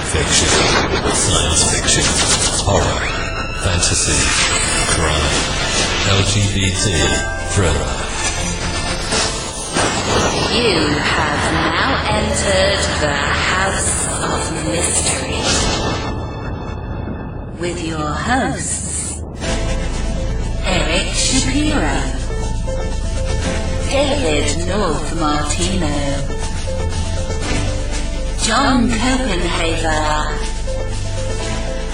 Fiction, science fiction, horror, fantasy, crime, LGBT, thriller. You have now entered the House of Mystery with your hosts, Eric Shapiro, David North Martino, John Copenhaver,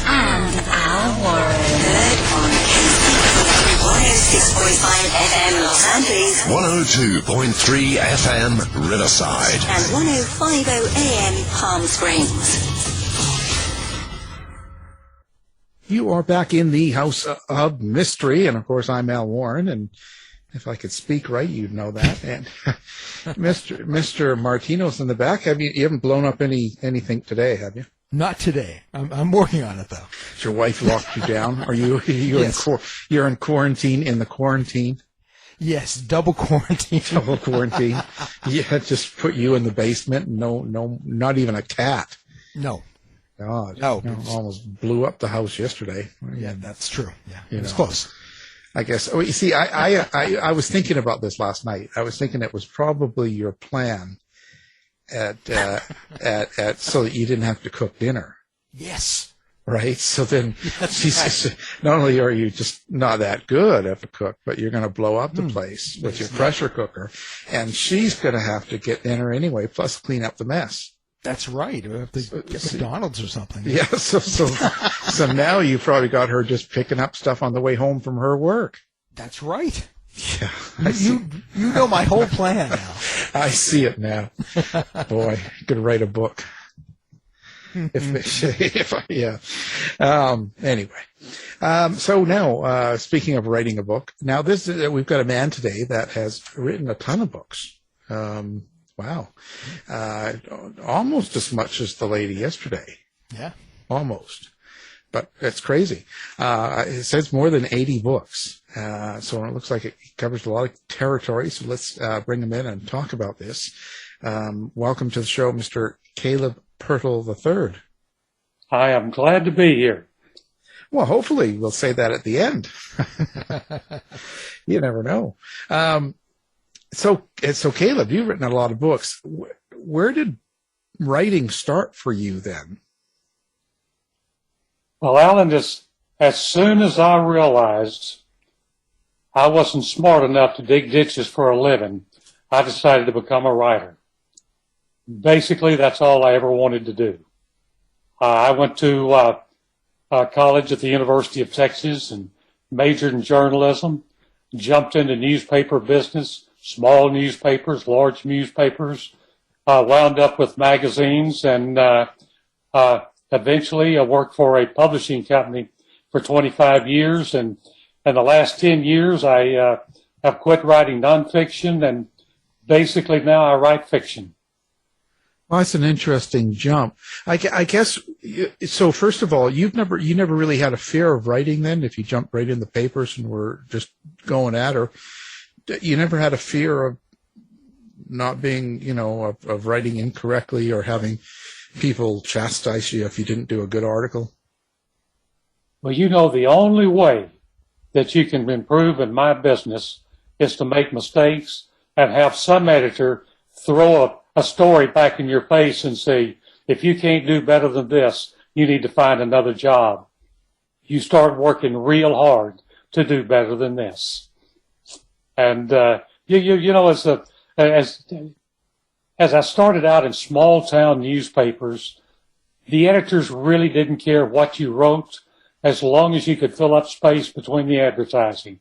and Al Warren. Heard on KCP 106.5 FM Los Angeles, 102.3 FM Riverside, and 105.0 AM Palm Springs. You are back in the House of Mystery, and of course I'm Al Warren, and if I could speak right, you'd know that. And Mr. Martino's in the back. You haven't blown up anything today, have you? Not today. I'm working on it though. Has your wife locked you down? Are you Yes. You're in quarantine in the quarantine? Yes, double quarantine. Double quarantine. Yeah, just put you in the basement. No, not even a cat. No. God, No. almost blew up the house yesterday. Yeah, that's true. Yeah, You it's know. close. I guess. Oh, you see, I was thinking about this last night. I was thinking it was probably your plan at so that you didn't have to cook dinner, Yes. right? So then, That's she's not only are you just not that good of a cook, but you're going to blow up the place with your pressure cooker, and she's going to have to get dinner anyway, plus clean up the mess. That's right. We have to get McDonald's or something. Yeah. So now you probably got her just picking up stuff on the way home from her work. That's right. Yeah. You know my whole plan now. I see it now. Boy, I could write a book. Anyway. So now, speaking of writing a book, now we've got a man today that has written a ton of books. Wow. Almost as much as the lady yesterday. Yeah. Almost. But it's crazy. It says more than 80 books. So it looks like it covers a lot of territory. So let's bring him in and talk about this. Welcome to the show, Mr. Caleb Pirtle III. I am glad to be here. Well, hopefully we'll say that at the end. You never know. So Caleb, you've written a lot of books. Where did writing start for you then? Well, Alan, as soon as I realized I wasn't smart enough to dig ditches for a living, I decided to become a writer. Basically, that's all I ever wanted to do. I went to college at the University of Texas and majored in journalism, jumped into newspaper business, small newspapers, large newspapers, wound up with magazines, and eventually I worked for a publishing company for 25 years. And in the last 10 years, I have quit writing nonfiction, and basically now I write fiction. Well, that's an interesting jump. I guess, so first of all, you never really had a fear of writing then, if you jumped right in the papers and were just going at her. You never had a fear of not being, of writing incorrectly or having people chastise you if you didn't do a good article? Well, the only way that you can improve in my business is to make mistakes and have some editor throw a story back in your face and say, if you can't do better than this, you need to find another job. You start working real hard to do better than this. And, as I started out in small town newspapers, the editors really didn't care what you wrote as long as you could fill up space between the advertising.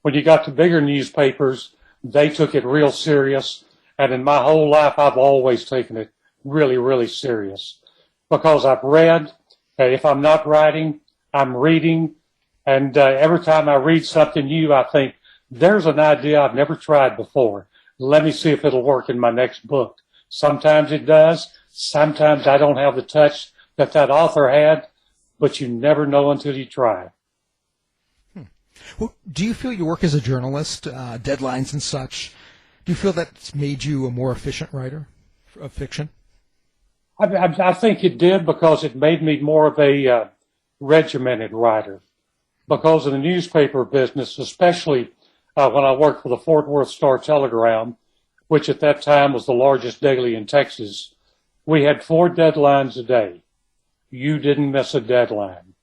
When you got to bigger newspapers, they took it real serious. And in my whole life, I've always taken it really, really serious because I've read. If I'm not writing, I'm reading. And every time I read something new, I think, there's an idea I've never tried before. Let me see if it'll work in my next book. Sometimes it does. Sometimes I don't have the touch that author had, but you never know until you try. Well, do you feel your work as a journalist, deadlines and such, do you feel that's made you a more efficient writer of fiction? I think it did because it made me more of a regimented writer. Because in the newspaper business, especially when I worked for the Fort Worth Star-Telegram, which at that time was the largest daily in Texas, we had 4 deadlines a day. You didn't miss a deadline.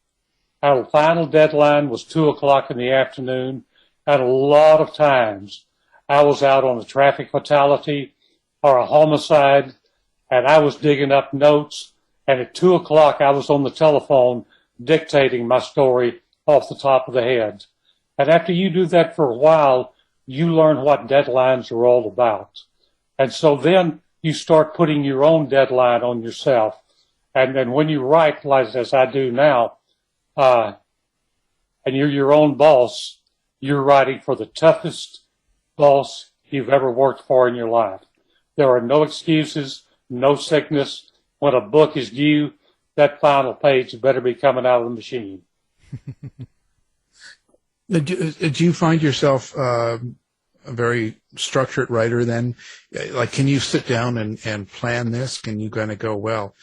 Our final deadline was 2 o'clock in the afternoon, and a lot of times I was out on a traffic fatality or a homicide, and I was digging up notes, and at 2 o'clock I was on the telephone dictating my story off the top of the head. And after you do that for a while, you learn what deadlines are all about. And so then you start putting your own deadline on yourself. And then when you write, like as I do now, and you're your own boss, you're writing for the toughest boss you've ever worked for in your life. There are no excuses, no sickness. When a book is due, that final page better be coming out of the machine. Do you find yourself a very structured writer then? Like, can you sit down and plan this? Can you kind of go, well,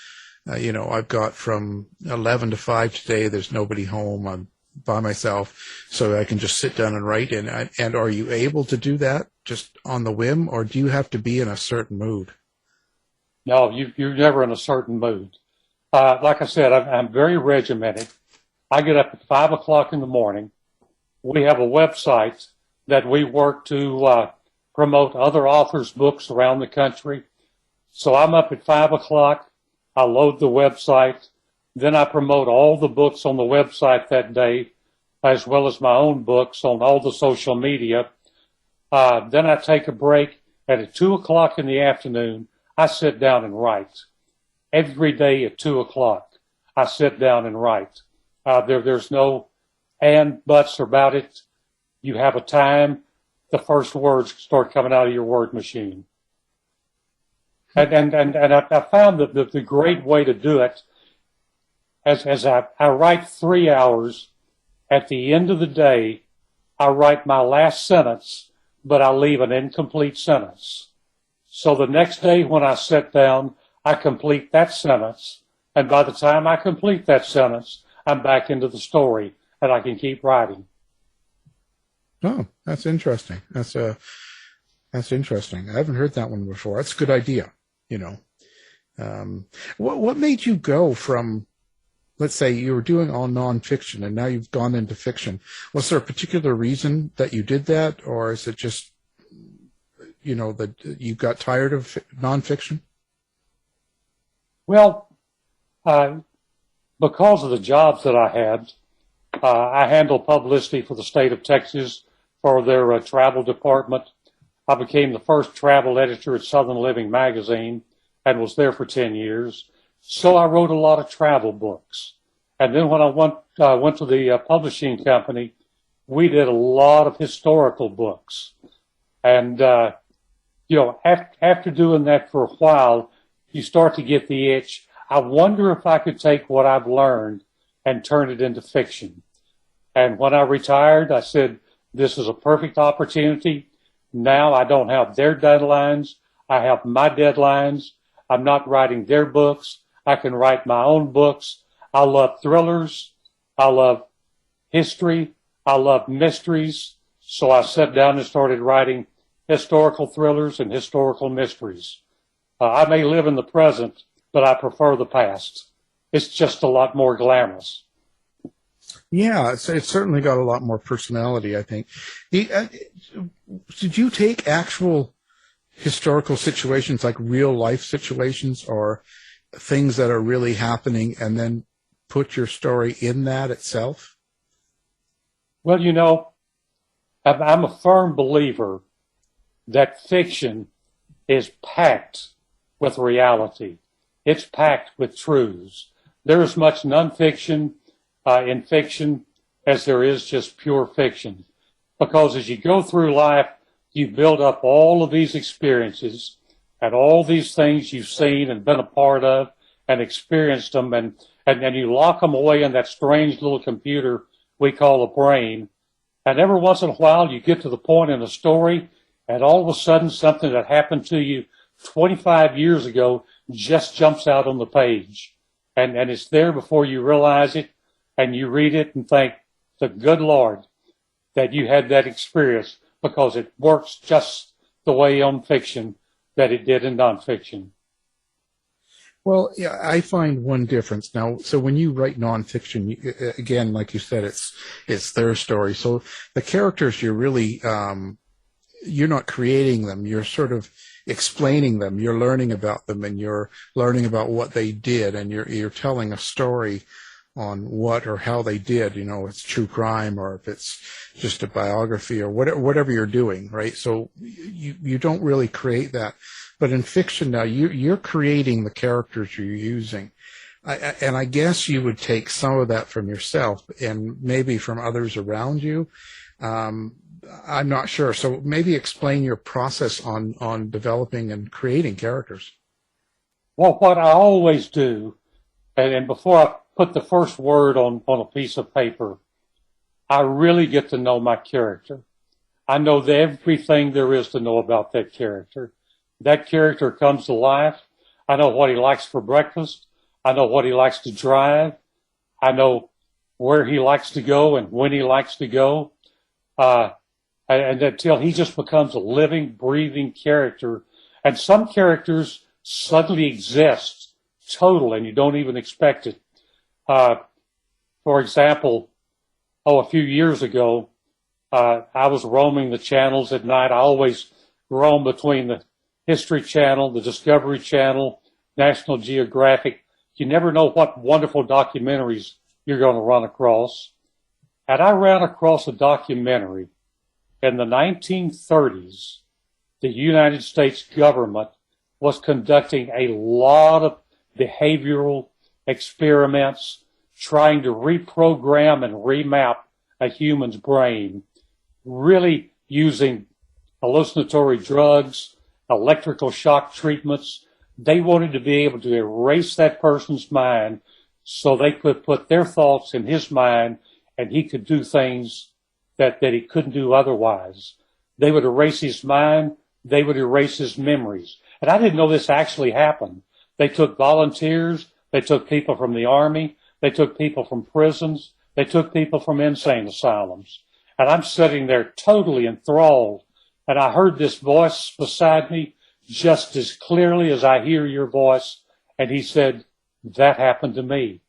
I've got from 11 to 5 today, there's nobody home, I'm by myself, so I can just sit down and write. And are you able to do that just on the whim, or do you have to be in a certain mood? No, you're never in a certain mood. Like I said, I'm very regimented. I get up at 5 o'clock in the morning. We have a website that we work to promote other authors' books around the country. So I'm up at 5 o'clock. I load the website. Then I promote all the books on the website that day, as well as my own books on all the social media. Then I take a break, and at 2 o'clock in the afternoon, I sit down and write. Every day at 2 o'clock, I sit down and write. There's no and buts about it. You have a time, the first words start coming out of your word machine. And I found that the great way to do it, as I write 3 hours, at the end of the day, I write my last sentence, but I leave an incomplete sentence. So the next day when I sit down, I complete that sentence, and by the time I complete that sentence, I'm back into the story, and I can keep writing. Oh, that's interesting. That's interesting. I haven't heard that one before. That's a good idea. What made you go from, let's say you were doing all nonfiction and now you've gone into fiction? Was there a particular reason that you did that, or is it just, that you got tired of nonfiction? Well, because of the jobs that I had, I handled publicity for the state of Texas for their travel department. I became the first travel editor at Southern Living magazine and was there for 10 years. So I wrote a lot of travel books. And then when I went to the publishing company, we did a lot of historical books. And, after doing that for a while, you start to get the itch. I wonder if I could take what I've learned and turn it into fiction. And when I retired, I said, this is a perfect opportunity. Now I don't have their deadlines. I have my deadlines. I'm not writing their books. I can write my own books. I love thrillers. I love history. I love mysteries. So I sat down and started writing historical thrillers and historical mysteries. I may live in the present, but I prefer the past. It's just a lot more glamorous. Yeah, it's certainly got a lot more personality, I think. Did you take actual historical situations, like real life situations or things that are really happening, and then put your story in that itself? Well, I'm a firm believer that fiction is packed with reality. It's packed with truths. There is much nonfiction in fiction as there is just pure fiction. Because as you go through life, you build up all of these experiences and all these things you've seen and been a part of and experienced them, and you lock them away in that strange little computer we call a brain. And every once in a while you get to the point in a story, and all of a sudden something that happened to you 25 years ago just jumps out on the page. And it's there before you realize it, and you read it and think, the good Lord, that you had that experience, because it works just the way on fiction that it did in nonfiction. Well, yeah, I find one difference now. So when you write nonfiction, again, like you said, it's their story. So the characters, you're really, you're not creating them. You're sort of explaining them. You're learning about them, and you're learning about what they did, and you're telling a story on what or how they did. You know, it's true crime, or if it's just a biography, or whatever you're doing, right? So you don't really create that. But in fiction now, you're creating the characters you're using. And I guess you would take some of that from yourself and maybe from others around you. I'm not sure. So maybe explain your process on developing and creating characters. Well, what I always do, and before I put the first word on a piece of paper, I really get to know my character. I know everything there is to know about that character. That character comes to life. I know what he likes for breakfast. I know what he likes to drive. I know where he likes to go and when he likes to go. And until he just becomes a living, breathing character. And some characters suddenly exist total, and you don't even expect it. For example, a few years ago, I was roaming the channels at night. I always roam between the History Channel, the Discovery Channel, National Geographic. You never know what wonderful documentaries you're going to run across. And I ran across a documentary in the 1930s. The United States government was conducting a lot of behavioral experiments, trying to reprogram and remap a human's brain, really using hallucinatory drugs, electrical shock treatments. They wanted to be able to erase that person's mind so they could put their thoughts in his mind, and he could do things that he couldn't do otherwise. They would erase his mind. They would erase his memories. And I didn't know this actually happened. They took volunteers. They took people from the Army. They took people from prisons. They took people from insane asylums. And I'm sitting there totally enthralled. And I heard this voice beside me just as clearly as I hear your voice. And he said, that happened to me.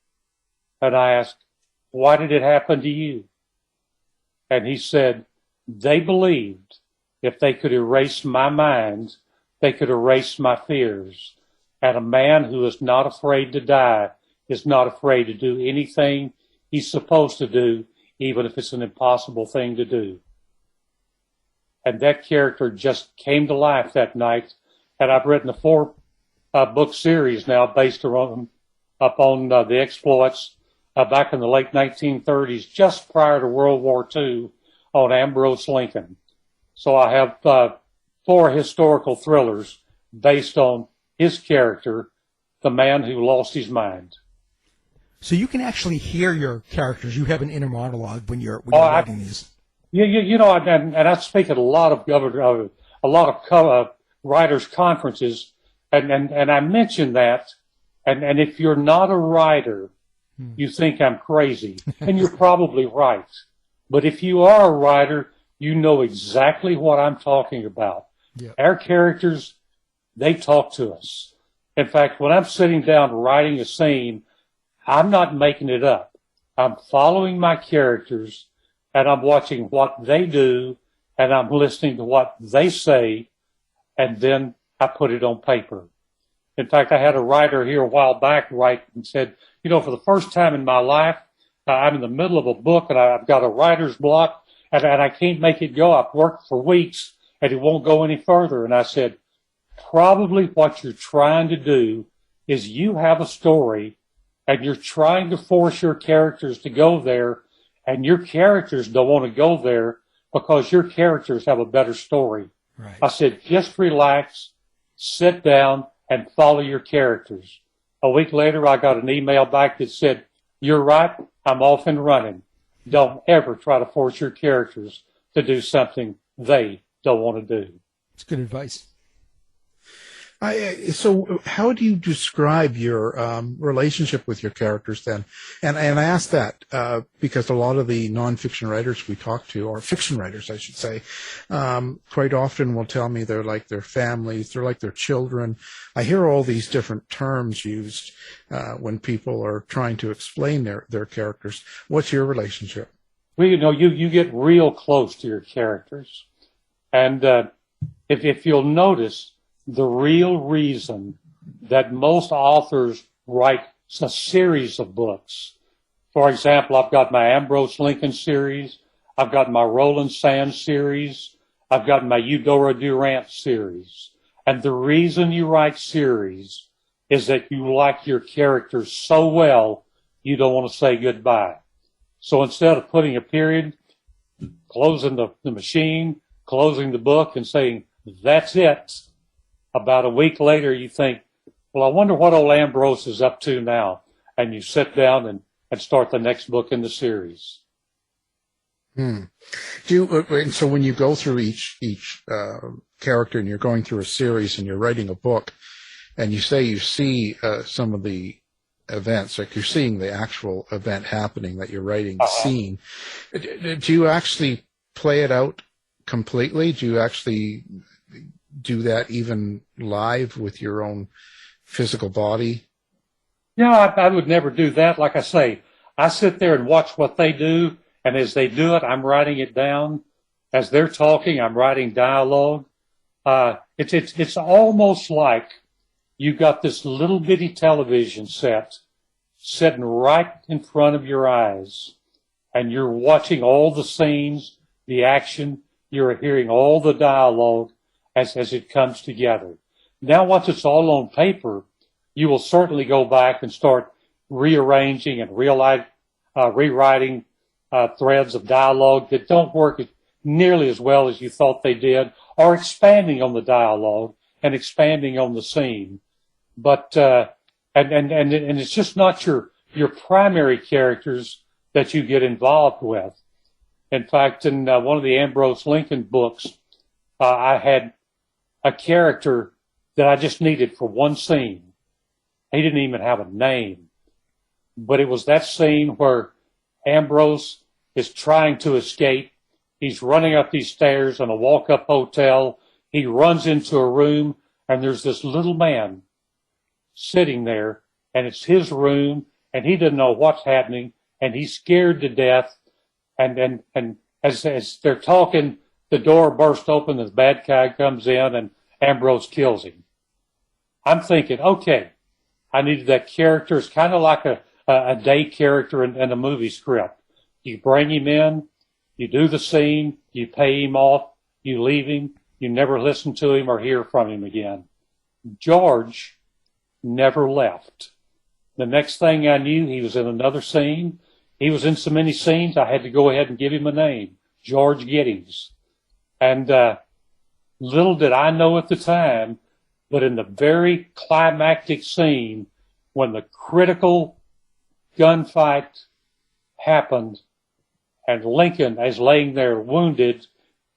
And I asked, why did it happen to you? And he said, they believed if they could erase my mind, they could erase my fears. And a man who is not afraid to die is not afraid to do anything he's supposed to do, even if it's an impossible thing to do. And that character just came to life that night. And I've written a 4-book series now based upon the exploits back in the late 1930s, just prior to World War II, on Ambrose Lincoln. So I have 4 historical thrillers based on his character, the man who lost his mind. So you can actually hear your characters. You have an inner monologue when you're writing these. You know, and I speak at a lot of writers' conferences, and I mention that, and if you're not a writer, you think I'm crazy, and you're probably right. But if you are a writer, you know exactly what I'm talking about. Yep. Our characters, they talk to us. In fact, when I'm sitting down writing a scene, I'm not making it up. I'm following my characters, and I'm watching what they do, and I'm listening to what they say, and then I put it on paper. In fact, I had a writer here a while back write and said, you know, for the first time in my life, I'm in the middle of a book, and I've got a writer's block, and I can't make it go. I've worked for weeks, and it won't go any further. And I said, probably what you're trying to do is you have a story, and you're trying to force your characters to go there, and your characters don't want to go there because your characters have a better story. Right. I said, just relax, sit down, and follow your characters. A week later, I got an email back that said, you're right, I'm off and running. Don't ever try to force your characters to do something they don't want to do. It's good advice. So how do you describe your relationship with your characters then? And I ask that because a lot of the nonfiction writers we talk to, or fiction writers, I should say, quite often will tell me they're like their families, they're like their children. I hear all these different terms used when people are trying to explain their characters. What's your relationship? Well, you get real close to your characters. And if you'll notice, the real reason that most authors write a series of books. For example, I've got my Ambrose Lincoln series. I've got my Roland Sands series. I've got my Eudora Durant series. And the reason you write series is that you like your characters so well, you don't want to say goodbye. So instead of putting a period, closing the machine, closing the book and saying, that's it, about a week later, you think, well, I wonder what old Ambrose is up to now. And you sit down and start the next book in the series. And so when you go through each character and you're going through a series and you're writing a book and you say you see some of the events, like you're seeing the actual event happening that you're writing the scene, do you actually play it out completely? Do you actually do that even live with your own physical body? Yeah, I would never do that. Like I say, I sit there and watch what they do, and as they do it, I'm writing it down. As they're talking, I'm writing dialogue. It's almost like you've got this little bitty television set sitting right in front of your eyes, and you're watching all the scenes, the action, you're hearing all the dialogue as it comes together. Now, once it's all on paper, you will certainly go back and start rearranging and rewriting threads of dialogue that don't work nearly as well as you thought they did, or expanding on the dialogue and expanding on the scene. But and it's just not your primary characters that you get involved with. In fact, in one of the Ambrose Lincoln books, I had a character that I just needed for one scene. He didn't even have a name, but it was that scene where Ambrose is trying to escape. He's running up these stairs in a walk-up hotel. He runs into a room, and there's this little man sitting there, and it's his room, and he doesn't know what's happening, and he's scared to death. And as they're talking, the door bursts open, the bad guy comes in, and Ambrose kills him. I'm thinking, okay, I needed that character. It's kind of like a day character in a movie script. You bring him in, you do the scene, you pay him off, you leave him, you never listen to him or hear from him again. George never left. The next thing I knew, he was in another scene. He was in so many scenes, I had to go ahead and give him a name, George Giddings. And little did I know at the time, but in the very climactic scene, when the critical gunfight happened, and Lincoln is laying there wounded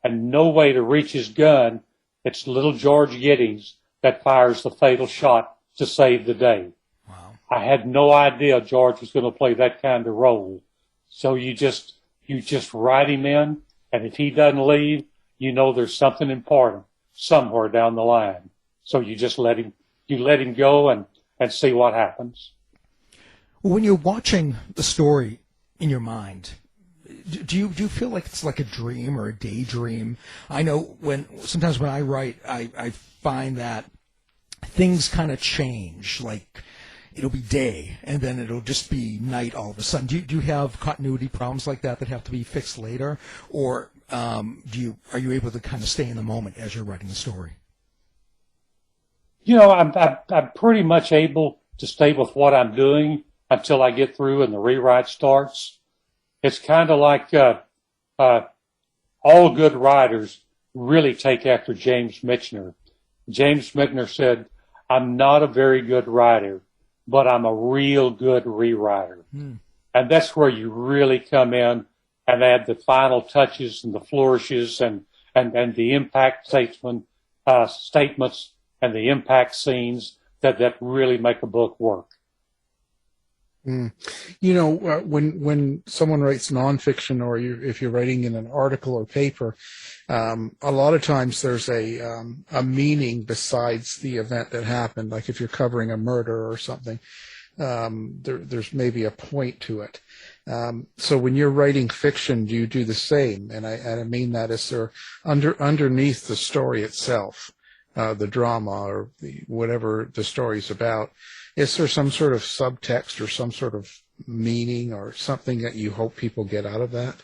and no way to reach his gun, it's little George Giddings that fires the fatal shot to save the day. Wow. I had no idea George was going to play that kind of role. So you just write him in, and if he doesn't leave, you know there's something important somewhere down the line. So you just let him go and see what happens. When you're watching the story in your mind, do you feel like it's like a dream or a daydream? I know sometimes when I write, I find that things kind of change. Like it'll be day and then it'll just be night all of a sudden. Do you have continuity problems like that have to be fixed later, or are you able to kind of stay in the moment as you're writing the story? I'm pretty much able to stay with what I'm doing until I get through and the rewrite starts. It's kind of like all good writers really take after James Michener. James Michener said, "I'm not a very good writer, but I'm a real good rewriter." And that's where you really come in and add the final touches and the flourishes and the impact statements and the impact scenes that really make a book work. Mm. You know, when someone writes nonfiction, or if you're writing in an article or paper, a lot of times there's a meaning besides the event that happened. Like if you're covering a murder or something, there's maybe a point to it. So when you're writing fiction, do you do the same? And I mean that is there underneath the story itself, the drama or whatever the story's about. Is there some sort of subtext or some sort of meaning or something that you hope people get out of that?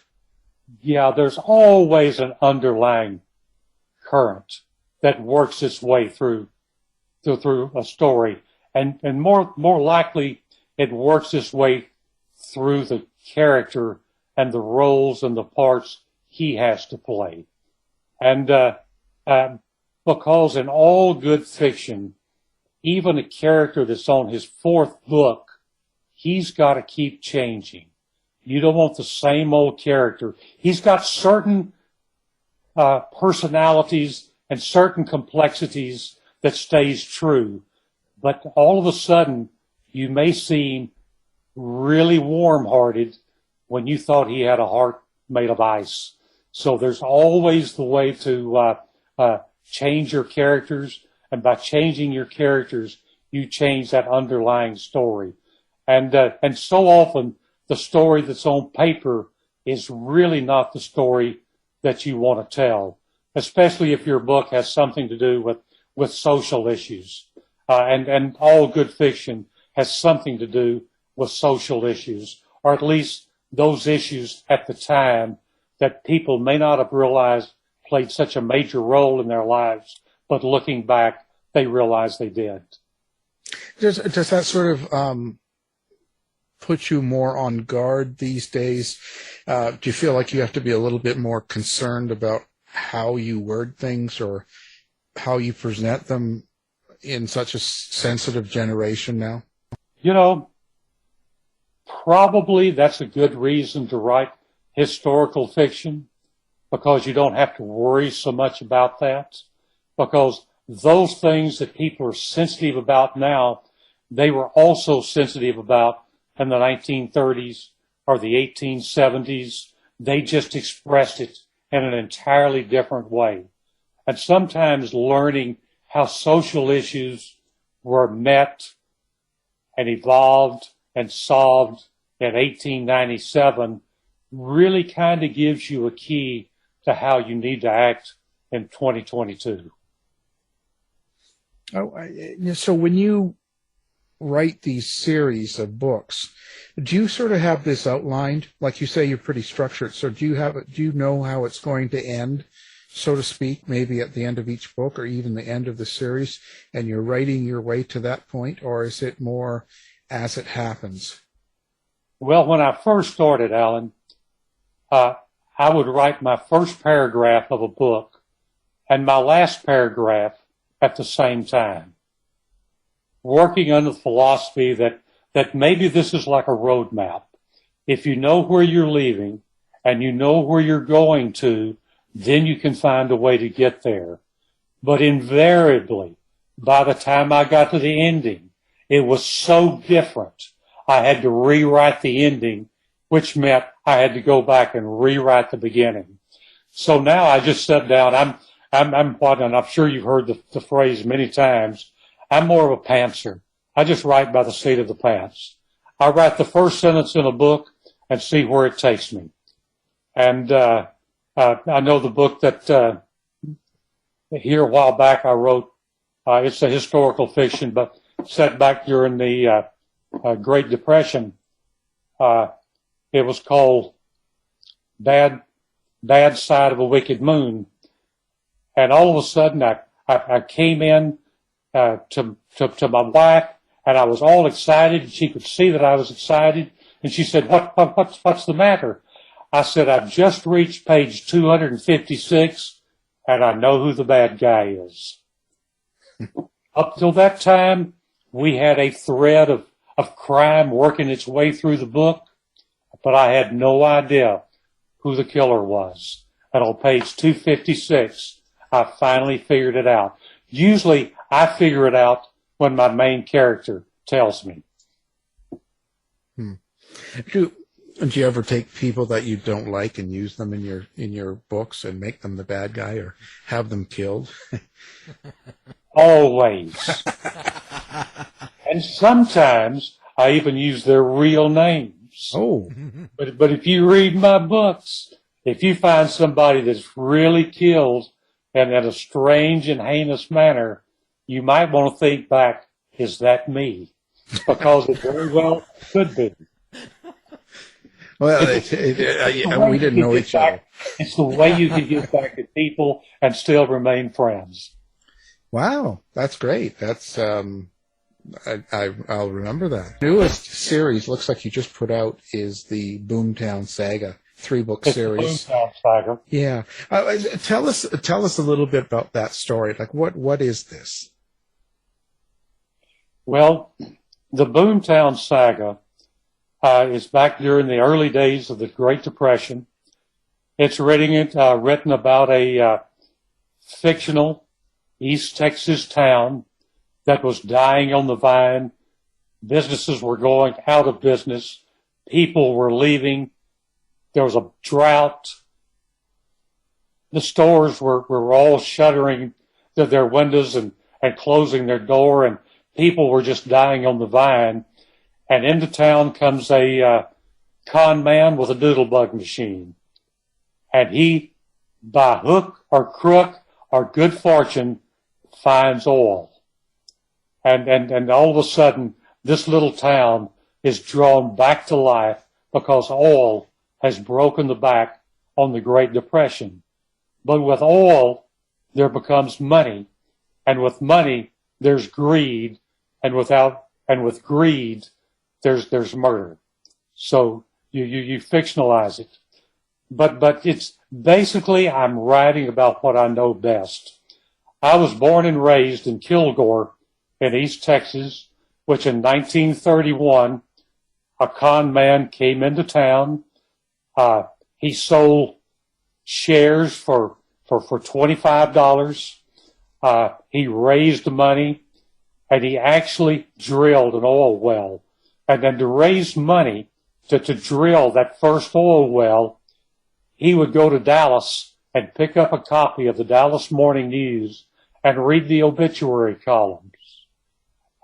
Yeah, there's always an underlying current that works its way through a story. And more likely it works its way through the character and the roles and the parts he has to play. And because in all good fiction, even a character that's on his fourth book, he's got to keep changing. You don't want the same old character. He's got certain personalities and certain complexities that stays true. But all of a sudden, you may seem really warm-hearted when you thought he had a heart made of ice. So there's always the way to change your characters. And by changing your characters, you change that underlying story. And so often, the story that's on paper is really not the story that you want to tell, especially if your book has something to do with social issues. And all good fiction has something to do with social issues, or at least those issues at the time that people may not have realized played such a major role in their lives, but looking back, they realize they did. Does that sort of put you more on guard these days? Do you feel like you have to be a little bit more concerned about how you word things or how you present them in such a sensitive generation now? You know, probably that's a good reason to write historical fiction, because you don't have to worry so much about that. Because those things that people are sensitive about now, they were also sensitive about in the 1930s or the 1870s. They just expressed it in an entirely different way. And sometimes learning how social issues were met and evolved and solved in 1897 really kind of gives you a key to how you need to act in 2022. So when you write these series of books, do you sort of have this outlined? Like you say, you're pretty structured. So do you know how it's going to end, so to speak, maybe at the end of each book or even the end of the series, and you're writing your way to that point, or is it more as it happens? Well, when I first started, Alan, I would write my first paragraph of a book and my last paragraph at the same time, working under the philosophy that maybe this is like a road map. If you know where you're leaving and you know where you're going to, then you can find a way to get there. But invariably, by the time I got to the ending, it was so different. I had to rewrite the ending, which meant I had to go back and rewrite the beginning. So now I just sit down. I'm what, and I'm sure you've heard the phrase many times, I'm more of a pantser. I just write by the seat of the pants. I write the first sentence in a book and see where it takes me. And I know the book that here a while back I wrote, it's a historical fiction, but set back during the Great Depression. It was called Bad Side of a Wicked Moon. And all of a sudden, I came in to my wife, and I was all excited. She could see that I was excited, and she said, "What's the matter?" I said, "I've just reached page 256, and I know who the bad guy is." Up till that time, we had a thread of crime working its way through the book, but I had no idea who the killer was. And on page 256, I finally figured it out. usually I figure it out when my main character tells me. Do you ever take people that you don't like and use them in your books and make them the bad guy or have them killed? Always. And sometimes I even use their real names. Oh. But if you read my books, if you find somebody that's really killed and in a strange and heinous manner, you might want to think back, is that me? Because it very well could be. Well, we didn't know each other. It's the way you can get back at people and still remain friends. Wow, that's great. That's I'll remember that. Newest series looks like you just put out is the Boomtown Saga 3-book series. The Boomtown Saga. Yeah, tell us a little bit about that story. Like, what is this? Well, the Boomtown Saga is back during the early days of the Great Depression. It's written about a fictional East Texas town that was dying on the vine. Businesses were going out of business. People were leaving. There was a drought. The stores were all shuttering their windows and closing their door, and people were just dying on the vine. And into town comes a con man with a doodlebug machine. And he, by hook or crook or good fortune, finds oil. And all of a sudden, this little town is drawn back to life because oil has broken the back on the Great Depression. But with oil, there becomes money. And with money, there's greed. And with greed, there's murder. So you fictionalize it. But it's basically, I'm writing about what I know best. I was born and raised in Kilgore in East Texas, which in 1931, a con man came into town. He sold shares for $25. He raised the money, and he actually drilled an oil well. And then to raise money to drill that first oil well, he would go to Dallas and pick up a copy of the Dallas Morning News and read the obituary columns.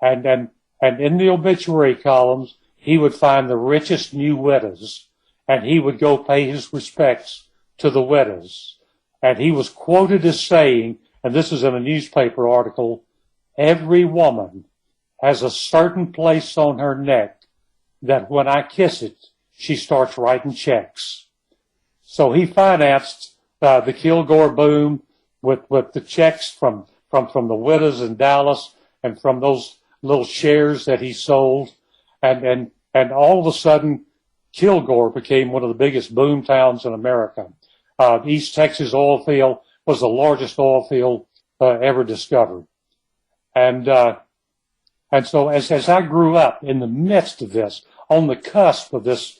And in the obituary columns, he would find the richest new widows, and he would go pay his respects to the widows. And he was quoted as saying, and this is in a newspaper article, every woman has a certain place on her neck that when I kiss it, she starts writing checks. So he financed the Kilgore boom with the checks from the widows in Dallas and from those little shares that he sold. And all of a sudden, Kilgore became one of the biggest boom towns in America. East Texas oil field was the largest oil field ever discovered. And so as I grew up in the midst of this, on the cusp of this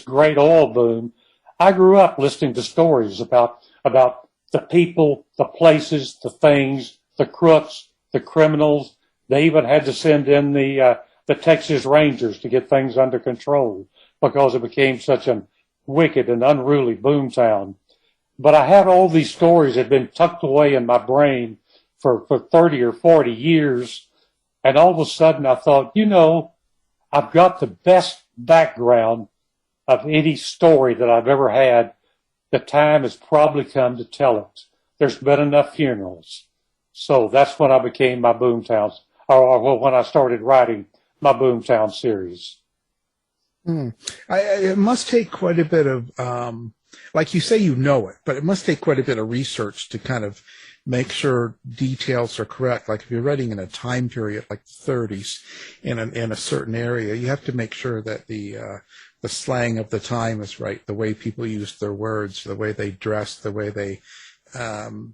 great oil boom, I grew up listening to stories about the people, the places, the things, the crooks, the criminals. They even had to send in the Texas Rangers to get things under control because it became such a wicked and unruly boom town. But I had all these stories that had been tucked away in my brain for 30 or 40 years. And all of a sudden I thought, I've got the best background of any story that I've ever had. The time has probably come to tell it. There's been enough funerals. So that's when I became my Boomtowns, or when I started writing my Boomtown series. It must take quite a bit of, like you say, but it must take quite a bit of research to kind of make sure details are correct. Like if you're writing in a time period like the 30s in a certain area, you have to make sure that the slang of the time is right, the way people use their words, the way they dress, the way they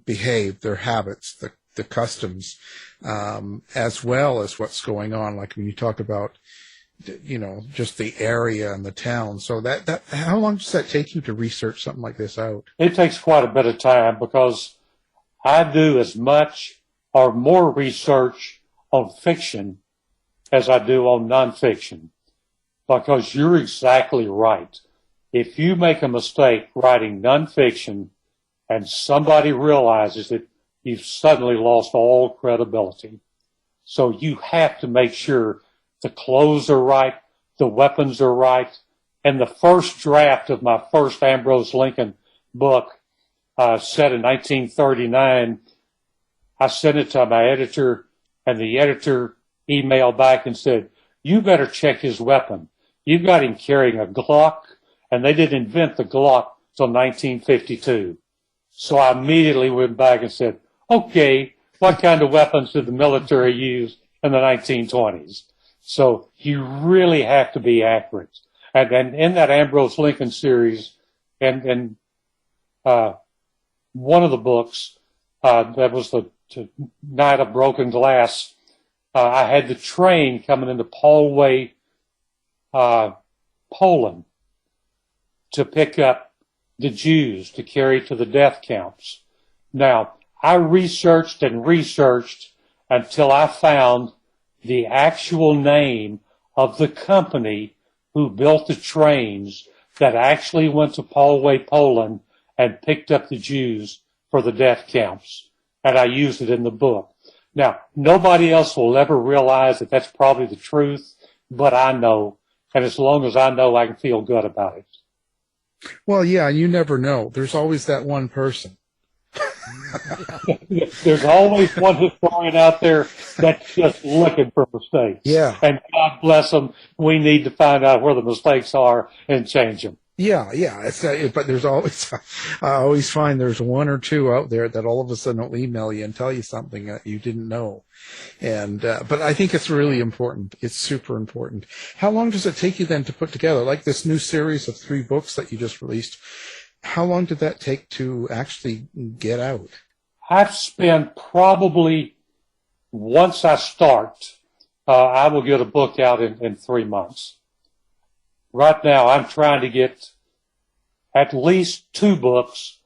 behave, their habits, the customs, as well as what's going on. Like when you talk about, just the area and the town. So that how long does that take you to research something like this out? It takes quite a bit of time because I do as much or more research on fiction as I do on nonfiction, because you're exactly right. If you make a mistake writing nonfiction and somebody realizes it, you've suddenly lost all credibility. So you have to make sure the clothes are right, the weapons are right. And the first draft of my first Ambrose Lincoln book, set in 1939, I sent it to my editor, and the editor emailed back and said, "You better check his weapon. You've got him carrying a Glock," and they didn't invent the Glock till 1952. So I immediately went back and said, "Okay, what kind of weapons did the military use in the 1920s?" So you really have to be accurate. And in that Ambrose Lincoln series, and one of the books, that was the Night of Broken Glass, I had the train coming into Polway, Poland, to pick up the Jews to carry to the death camps. Now, I researched and researched until I found the actual name of the company who built the trains that actually went to Polway, Poland, and picked up the Jews for the death camps. And I used it in the book. Now, nobody else will ever realize that that's probably the truth, but I know. And as long as I know, I can feel good about it. Well, yeah, you never know. There's always that one person. There's always one historian out there that's just looking for mistakes. Yeah. And God bless them. We need to find out where the mistakes are and change them. Yeah. But there's always, I always find there's one or two out there that all of a sudden will email you and tell you something that you didn't know. And, but I think it's really important. It's super important. How long does it take you then to put together, like this new series of 3 books that you just released? How long did that take to actually get out? I've spent probably, once I start, I will get a book out in 3 months. Right now, I'm trying to get at least 2 books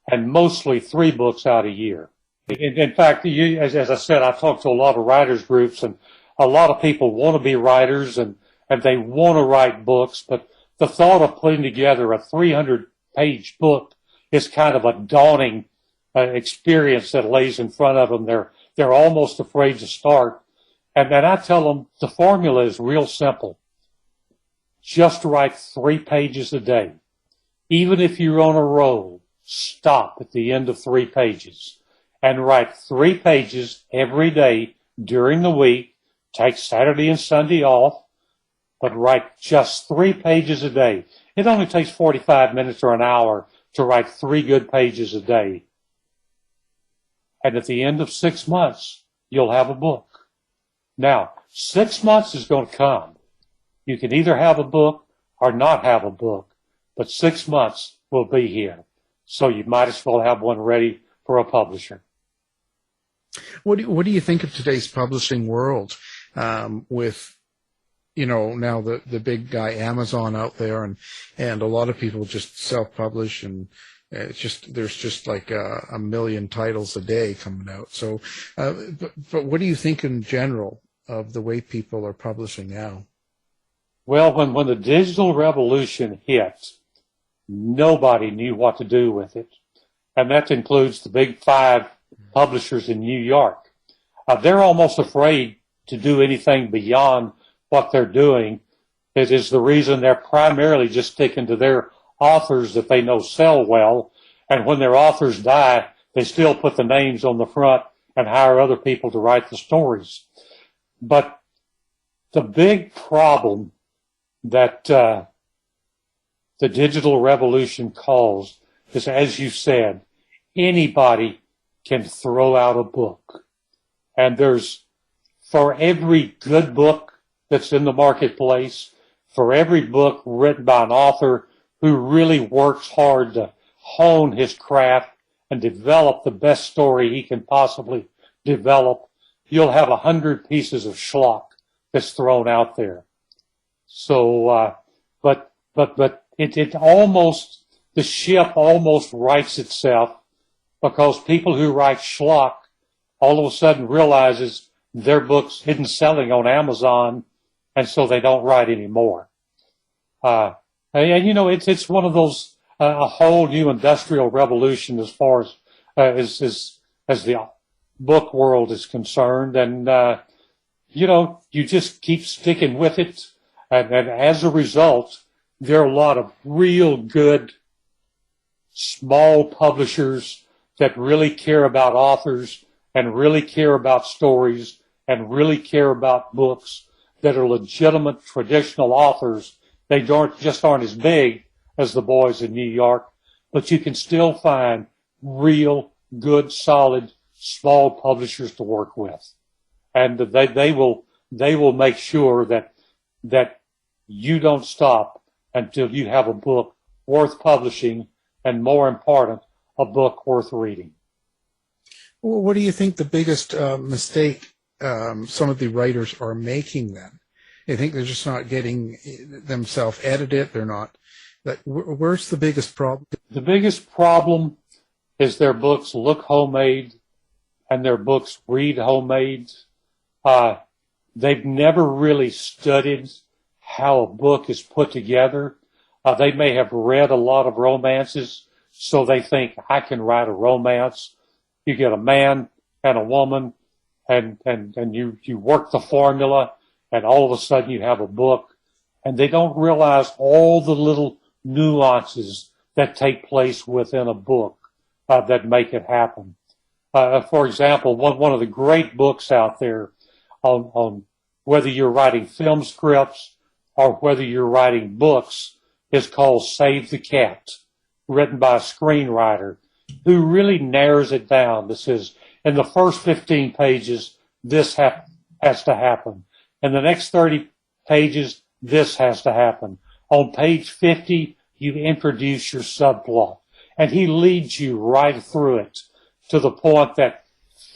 and mostly 3 books out a year. In fact, as I said, I talked to a lot of writers groups, and a lot of people want to be writers and they want to write books, but the thought of putting together a 300-page book is kind of a daunting experience that lays in front of them. They're almost afraid to start. And then I tell them the formula is real simple. Just write 3 pages a day. Even if you're on a roll, stop at the end of 3 pages and write 3 pages every day during the week. Take Saturday and Sunday off, but write just 3 pages a day. It only takes 45 minutes or an hour to write 3 good pages a day. And at the end of 6 months, you'll have a book. Now, 6 months is going to come. You can either have a book or not have a book, but 6 months will be here. So you might as well have one ready for a publisher. What do you think of today's publishing world, with, now the big guy Amazon out there, and a lot of people just self-publish, and there's just like a million titles a day coming out. So, but what do you think in general of the way people are publishing now? Well, when the digital revolution hit, nobody knew what to do with it. And that includes the big 5 publishers in New York. They're almost afraid to do anything beyond what they're doing. It is the reason they're primarily just sticking to their authors that they know sell well. And when their authors die, they still put the names on the front and hire other people to write the stories. But the big problem that the digital revolution caused is, as you said, anybody can throw out a book. And there's, for every good book that's in the marketplace, for every book written by an author who really works hard to hone his craft and develop the best story he can possibly develop, you'll have 100 pieces of schlock that's thrown out there. So, but it almost, the ship almost rights itself, because people who write schlock all of a sudden realizes their book's isn't selling on Amazon, and so they don't write anymore. And you know, it's one of those a whole new industrial revolution as far as the book world is concerned, and you know, you just keep sticking with it, and as a result, there are a lot of real good small publishers that really care about authors and really care about stories and really care about books that are legitimate traditional authors. They just aren't as big as the boys in New York, but you can still find real good, solid, small publishers to work with. And they will make sure that you don't stop until you have a book worth publishing, and more important, a book worth reading. Well, what do you think the biggest mistake some of the writers are making then? You think they're just not getting themselves edited? They're not. Where's the biggest problem? The biggest problem is their books look homemade and their books read homemade. They've never really studied how a book is put together. They may have read a lot of romances, so they think, I can write a romance. You get a man and a woman, and you work the formula, and all of a sudden you have a book. And they don't realize all the little nuances that take place within a book that make it happen. For example, one of the great books out there on whether you're writing film scripts or whether you're writing books is called Save the Cat, written by a screenwriter who really narrows it down. This is, in the first 15 pages, this has to happen. In the next 30 pages, this has to happen. On page 50, you introduce your subplot, and he leads you right through it to the point that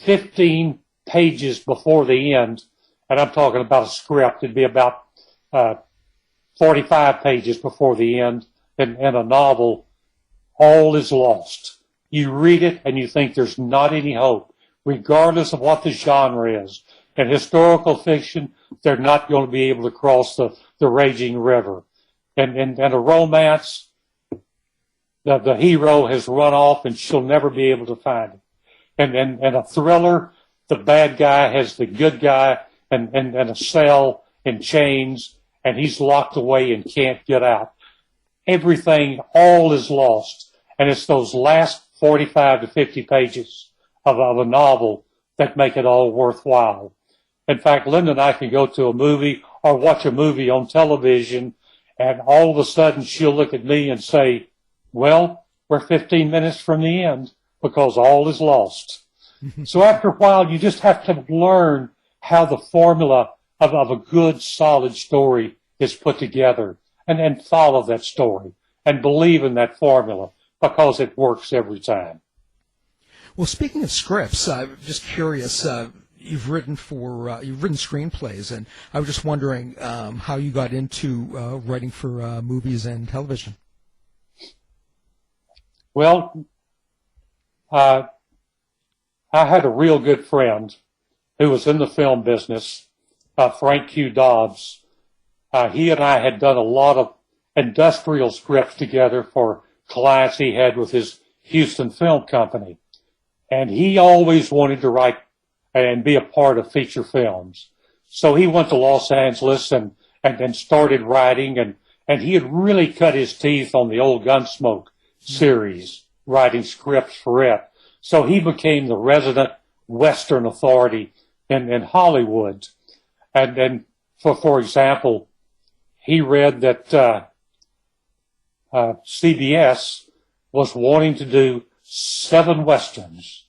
15 pages before the end, and I'm talking about a script, it'd be about 45 pages before the end in a novel, all is lost. You read it and you think there's not any hope, regardless of what the genre is. In historical fiction, they're not going to be able to cross the raging river. And a romance, the hero has run off and she'll never be able to find him. And a thriller, the bad guy has the good guy and a cell in chains, and he's locked away and can't get out. Everything, all is lost. And it's those last 45 to 50 pages of a novel that make it all worthwhile. In fact, Linda and I can go to a movie or watch a movie on television, and all of a sudden she'll look at me and say, well, we're 15 minutes from the end because all is lost. So after a while, you just have to learn how the formula of a good, solid story is put together, and follow that story and believe in that formula because it works every time. Well, speaking of scripts, I'm just curious. You've written screenplays, and I was just wondering how you got into writing for movies and television. Well, I had a real good friend who was in the film business, Frank Q. Dobbs. He and I had done a lot of industrial scripts together for clients he had with his Houston film company. And he always wanted to write and be a part of feature films. So he went to Los Angeles and started writing, and he had really cut his teeth on the old Gunsmoke series, writing scripts for it. So he became the resident Western authority in Hollywood. And for example, he read that CBS was wanting to do 7 Westerns.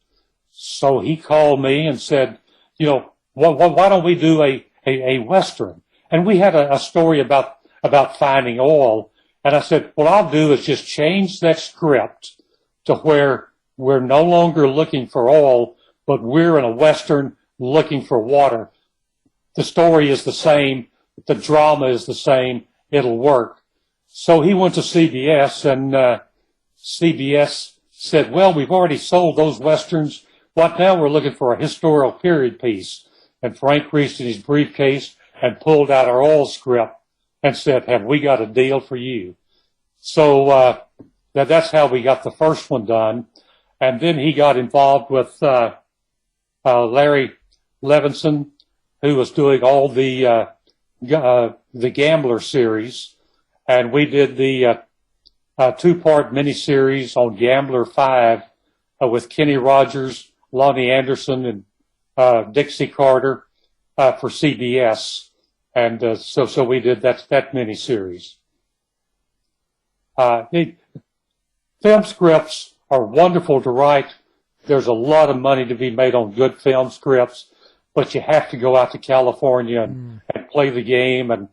So he called me and said, you know, why don't we do a Western? And we had a story about finding oil. And I said, what I'll do is just change that script to where we're no longer looking for oil, but we're in a Western looking for water. The story is the same. The drama is the same. It'll work. So he went to CBS, and CBS said, well, we've already sold those Westerns What now? We're looking for a historical period piece. And Frank reached in his briefcase and pulled out our oil script and said, have we got a deal for you? So that's how we got the first one done. And then he got involved with Larry Levinson, who was doing all the Gambler series. And we did the two-part miniseries on Gambler 5 with Kenny Rogers, Lonnie Anderson, and Dixie Carter for CBS. And so we did that miniseries. Film scripts are wonderful to write. There's a lot of money to be made on good film scripts, but you have to go out to California and play the game. And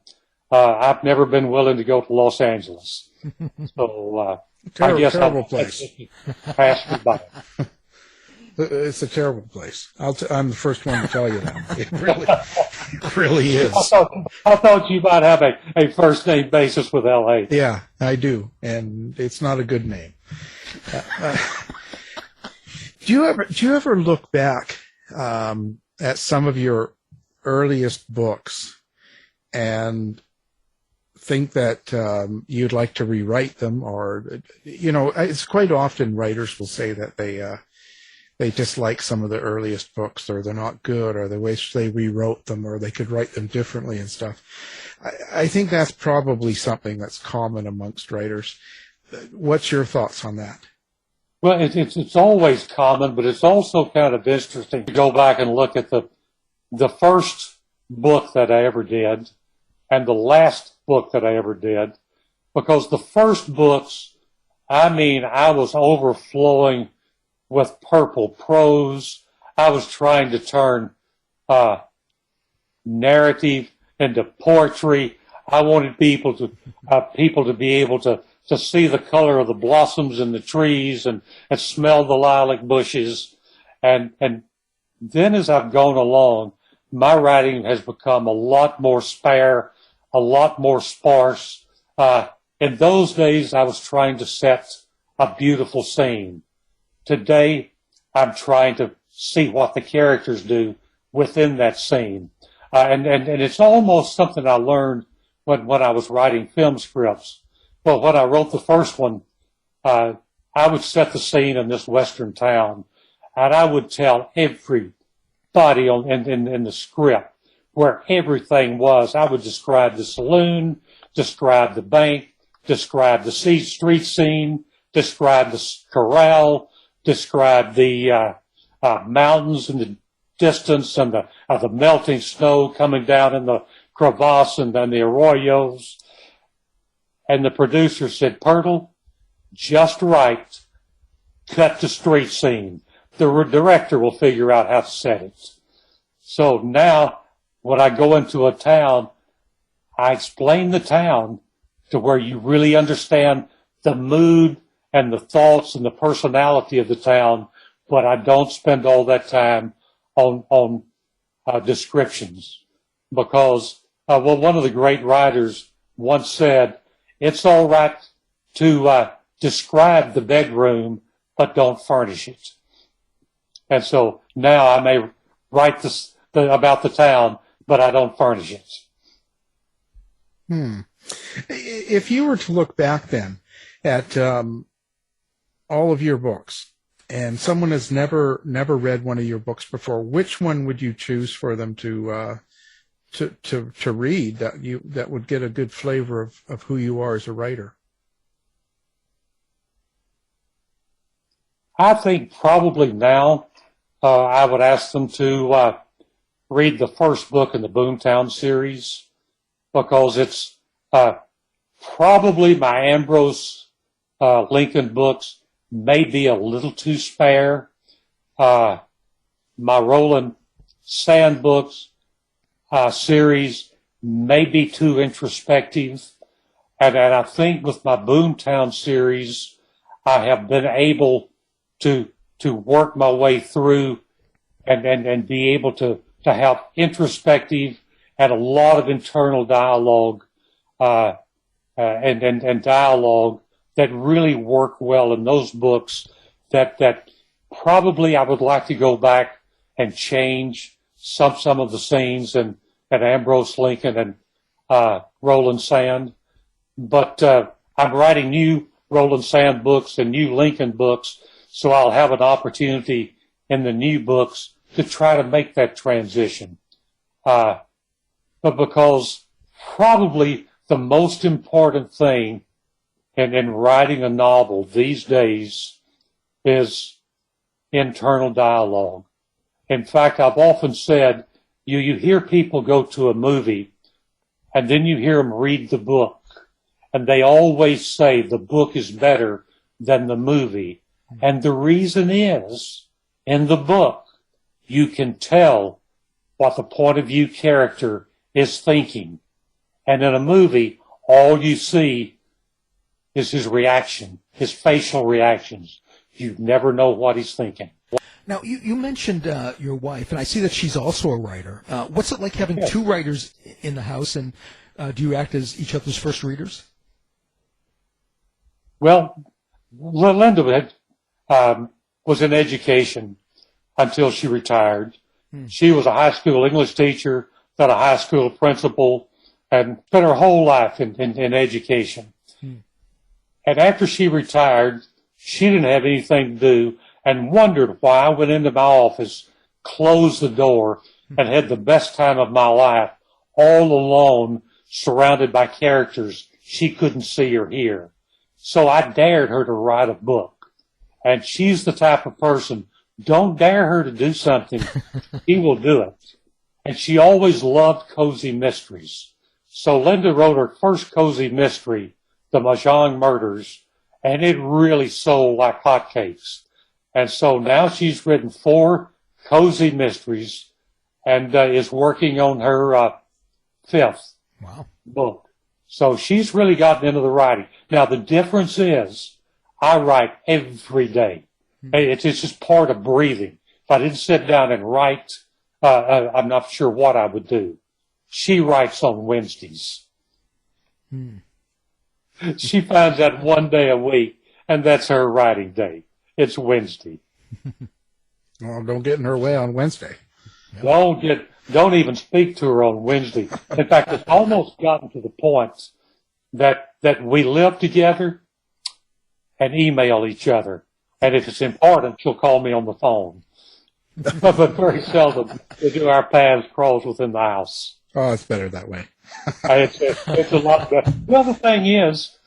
I've never been willing to go to Los Angeles. So I guess terrible place. Pass me by. It's a terrible place. I'm the first one to tell you that. It really is. I thought you might have a first name basis with L.A. Yeah, I do, and it's not a good name. Do you ever look back at some of your earliest books and think that you'd like to rewrite them, or it's quite often writers will say that they dislike some of the earliest books, or they're not good, or they wish they rewrote them, or they could write them differently and stuff. I think that's probably something that's common amongst writers. What's your thoughts on that? Well, it's always common, but it's also kind of interesting to go back and look at the first book that I ever did and the last book that I ever did, because the first books, I was overflowing with purple prose. I was trying to turn narrative into poetry. I wanted people to be able to see the color of the blossoms in the trees and smell the lilac bushes. And then as I've gone along, my writing has become a lot more spare, a lot more sparse. In those days, I was trying to set a beautiful scene. Today, I'm trying to see what the characters do within that scene. And it's almost something I learned when I was writing film scripts. Well, when I wrote the first one, I would set the scene in this western town, and I would tell everybody in the script where everything was. I would describe the saloon, describe the bank, describe the street scene, describe the corral, describe the mountains in the distance and the melting snow coming down in the crevasse and then the arroyos. And the producer said, Pirtle, just right, cut the street scene. The director will figure out how to set it. So now, when I go into a town, I explain the town to where you really understand the mood and the thoughts and the personality of the town, but I don't spend all that time on descriptions. Because, one of the great writers once said, it's all right to describe the bedroom, but don't furnish it. And so now I may write about the town, but I don't furnish it. If you were to look back then at all of your books, and someone has never read one of your books before, which one would you choose for them to read that would get a good flavor of who you are as a writer? I think probably now I would ask them to read the first book in the Boomtown series, because it's probably my Ambrose Lincoln books may be a little too spare. My Roland Sand books series may be too introspective. And I think with my Boomtown series, I have been able to work my way through and be able to have introspective and a lot of internal dialogue and dialogue that really work well in those books that probably I would like to go back and change some of the scenes and Ambrose Lincoln and Roland Sand. But I'm writing new Roland Sand books and new Lincoln books, so I'll have an opportunity in the new books to try to make that transition. But because probably the most important thing in writing a novel these days is internal dialogue. In fact, I've often said, you hear people go to a movie and then you hear them read the book, and they always say the book is better than the movie. And the reason is, in the book, you can tell what the point of view character is thinking. And in a movie, all you see is his reaction, his facial reactions. You never know what he's thinking. Now, you mentioned your wife, and I see that she's also a writer. What's it like having two writers in the house, and do you act as each other's first readers? Well, Linda was in education until she retired. She was a high school English teacher, then a high school principal, and spent her whole life in education. And after she retired, she didn't have anything to do and wondered why I went into my office, closed the door, and had the best time of my life, all alone, surrounded by characters she couldn't see or hear. So I dared her to write a book. And she's the type of person, don't dare her to do something, she will do it. And she always loved cozy mysteries. So Linda wrote her first cozy mystery, The Mahjong Murders, and it really sold like hotcakes. And so now she's written 4 cozy mysteries and is working on her 5th book. So she's really gotten into the writing. Now, the difference is I write every day. It's just part of breathing. If I didn't sit down and write, I'm not sure what I would do. She writes on Wednesdays. She finds out one day a week, and that's her writing day. It's Wednesday. Well, don't get in her way on Wednesday. Don't even speak to her on Wednesday. In fact, it's almost gotten to the point that we live together and email each other. And if it's important, she'll call me on the phone. But very seldom do our paths cross within the house. Oh, it's better that way. It's a lot better. Well, the thing is,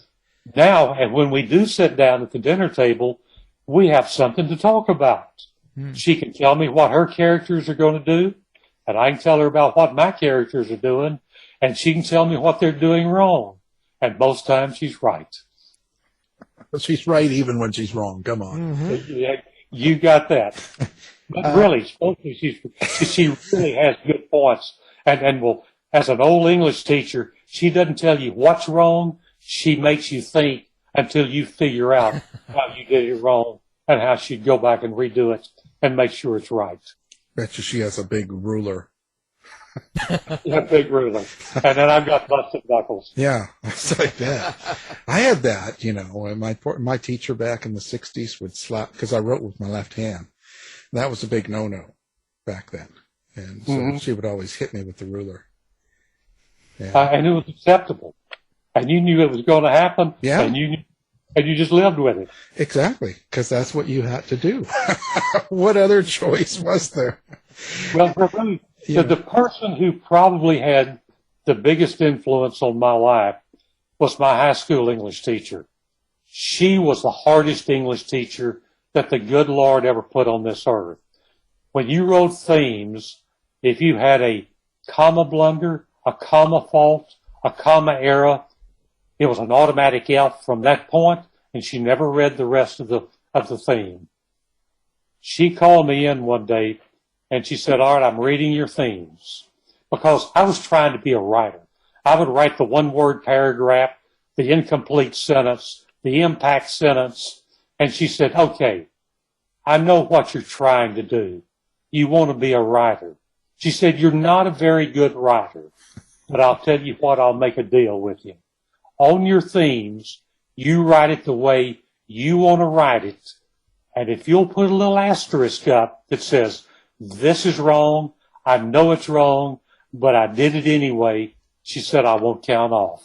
now, and when we do sit down at the dinner table, we have something to talk about. She can tell me what her characters are going to do, and I can tell her about what my characters are doing, and she can tell me what they're doing wrong. And most times she's right. She's right even when she's wrong. Come on. You got that. But really, she really has good points. And well, as an old English teacher, she doesn't tell you what's wrong. She makes you think until you figure out how you did it wrong and how she'd go back and redo it and make sure it's right. Bet you she has a big ruler. A big ruler. And then I've got busted knuckles. Yeah, it's like that. I had that, my teacher back in the 60s would slap, because I wrote with my left hand. That was a big no-no back then. And so she would always hit me with the ruler. Yeah. And it was acceptable. And you knew it was going to happen. Yeah. And you just lived with it. Exactly, because that's what you had to do. What other choice was there? Well, really, the person who probably had the biggest influence on my life was my high school English teacher. She was the hardest English teacher that the good Lord ever put on this earth. When you wrote themes, if you had a comma blunder, a comma fault, a comma error, it was an automatic F from that point, and she never read the rest of the theme. She called me in one day, and she said, all right, I'm reading your themes. Because I was trying to be a writer. I would write the one-word paragraph, the incomplete sentence, the impact sentence, and she said, okay, I know what you're trying to do. You want to be a writer. She said, you're not a very good writer, but I'll tell you what, I'll make a deal with you. On your themes, you write it the way you want to write it, And if you'll put a little asterisk up that says, this is wrong, I know it's wrong, but I did it anyway, she said, I won't count off.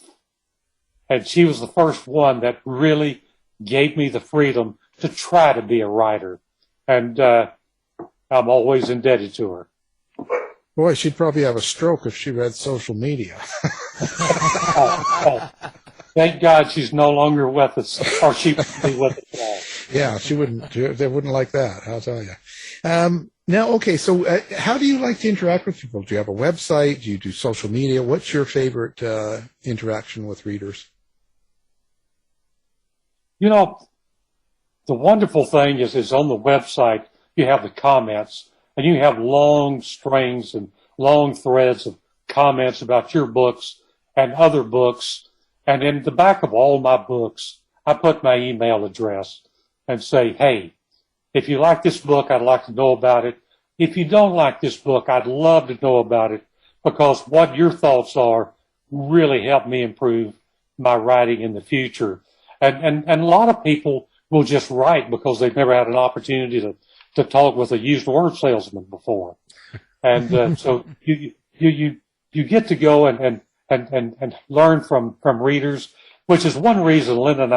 And she was the first one that really gave me the freedom to try to be a writer. And I'm always indebted to her. Boy, she'd probably have a stroke if she read social media. Thank God she's no longer with us, or she would be with us at all. Yeah, she wouldn't. They wouldn't like that, I'll tell you. Now, okay, so how do you like to interact with people? Do you have a website? Do you do social media? What's your favorite interaction with readers? You know, the wonderful thing is on the website, you have the comments, and you have long strings and long threads of comments about your books and other books. And in the back of all my books, I put my email address and say, hey, if you like this book, I'd like to know about it. If you don't like this book, I'd love to know about it, because what your thoughts are really help me improve my writing in the future. And a lot of people will just write because they've never had an opportunity to talk with a used word salesman before. And so you get to go and learn from readers, which is one reason Lynn and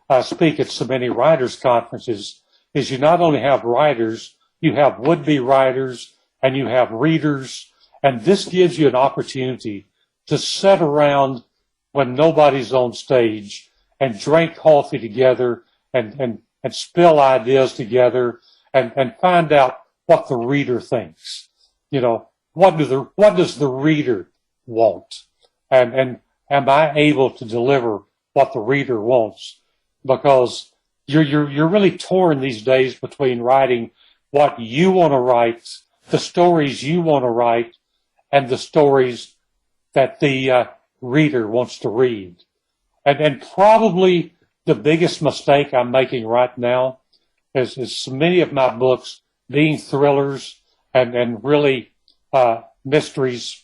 I speak at so many writers' conferences, is you not only have writers, you have would-be writers, and you have readers, and this gives you an opportunity to sit around when nobody's on stage and drink coffee together and spill ideas together and find out what the reader thinks. You know, what does the reader want? And am I able to deliver what the reader wants? Because you're really torn these days between writing what you want to write, the stories you want to write, and the stories that the reader wants to read. And probably the biggest mistake I'm making right now is so many of my books being thrillers and really mysteries.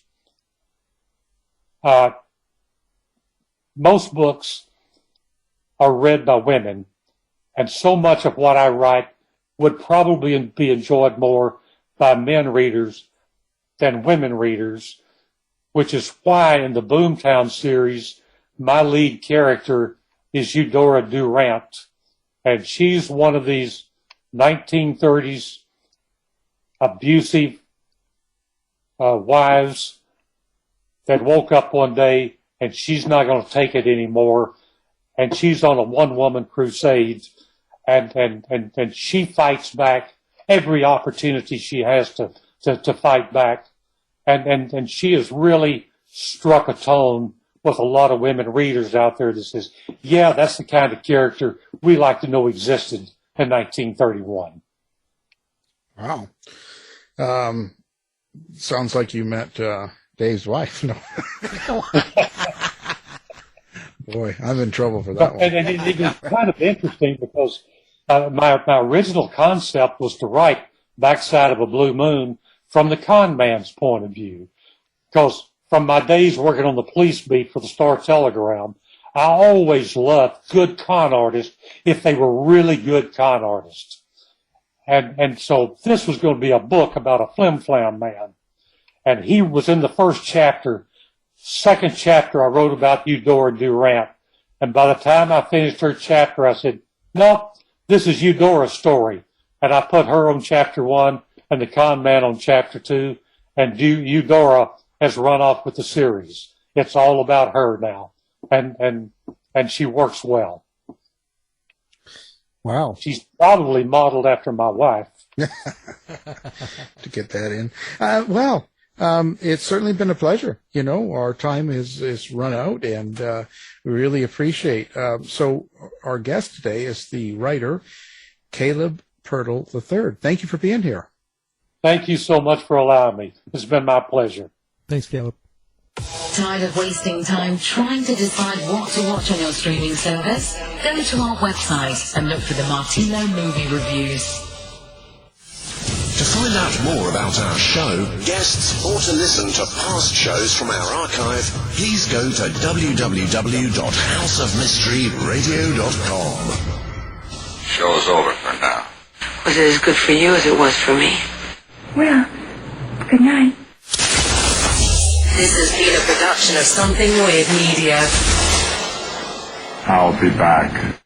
Most books are read by women, and so much of what I write would probably be enjoyed more by men readers than women readers, which is why in the Boomtown series, my lead character is Eudora Durant, and she's one of these 1930s abusive wives that woke up one day and she's not going to take it anymore, and she's on a one-woman crusade, and she fights back every opportunity she has to fight back, and she has really struck a tone with a lot of women readers out there that says, yeah, that's the kind of character we like to know existed in 1931. Wow. Sounds like you met Dave's wife. No. Boy, I'm in trouble for that one. And it was kind of interesting because my original concept was to write Backside of a Blue Moon from the con man's point of view. Because from my days working on the police beat for the Star-Telegram, I always loved good con artists if they were really good con artists. And so this was going to be a book about a flim-flam man. And he was in the first chapter. Second chapter, I wrote about Eudora Durant. And by the time I finished her chapter, I said, no, this is Eudora's story. And I put her on chapter 1 and the con man on chapter 2. And Eudora has run off with the series. It's all about her now. And she works well. Wow. She's probably modeled after my wife. To get that in. Well, it's certainly been a pleasure. You know, our time is run out, and we really appreciate. So our guest today is the writer, Caleb Pirtle III. Thank you for being here. Thank you so much for allowing me. It's been my pleasure. Thanks, Caleb. Tired of wasting time trying to decide what to watch on your streaming service? Go to our website and look for the Martino movie reviews. To find out more about our show, guests, or to listen to past shows from our archive, please go to www.houseofmysteryradio.com. Show's over for now. Was it as good for you as it was for me? Well, good night. This has been a production of Something Weird Media. I'll be back.